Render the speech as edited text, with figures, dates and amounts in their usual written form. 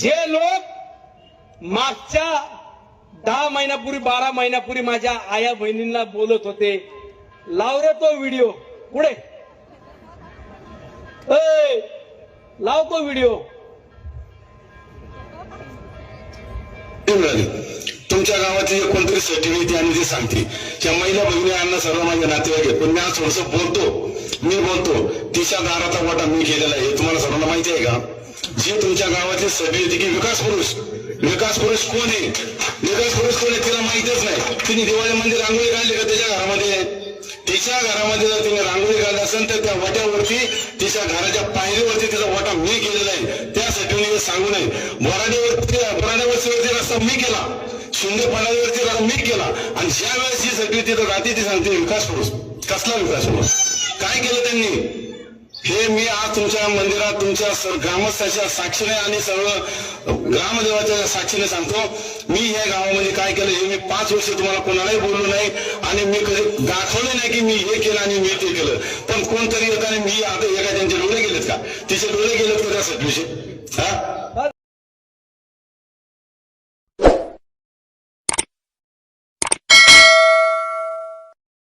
जे लोक मागच्या 10 महिन्यापूर्वी 12 महिन्यापूर्वी माझ्या आया बहिणींना बोलत होते, लाव रे तो व्हिडिओ पुढे, लाव तो व्हिडिओ. तुमच्या गावातली कोणतरी सर्टिफिकेट आणि ते सांगते त्या महिला भगिनी यांना सर्व माझ्या नातेवाईक आहेत. पण मी आज थोडस बोलतो तिच्या दाराचा वाटा मी केलेला आहे. तुम्हाला सर्वांना माहिती आहे का? जे तुमच्या गावातले सर्टिफिकेट विकास पुरुष कोण आहे? विकास पुरुष कोण आहे तिला माहितच नाही. तिने दिवाळीमध्ये रांगोळी काढली का त्याच्या घरामध्ये? तिच्या घरामध्ये जर तिने रांगोळी काढली असेल तर त्या वाट्यावरती तिच्या घराच्या पायरीवरती तिचा वाटा मी केलेला आहे. त्या सर्टिफिकेट सांगू नये. बोराड्यावरती रस्ता मी केला, शिंदे पाड्यावरती रस्ता मी केला. आणि ज्या वेळेस ही सर्टिफिकेट राहते ती सांगते विकास पुरुष. कसला विकास पुरुष? काय केलं त्यांनी? हे मी आज तुमच्या मंदिरात तुमच्या ग्रामस्थाच्या साक्षीने आणि सर्व ग्रामदेवाच्या साक्षीने सांगतो, मी ह्या गावामध्ये काय केलं हे मी 5 वर्ष तुम्हाला कोणालाही बोललो नाही आणि मी कधी दाखवले नाही की मी हे केलं आणि मी ते केलं. पण कोणतरी येताना मी आता एका त्यांचे डोळे गेलेत का? तिचे डोळे गेलेत का त्यासाठी?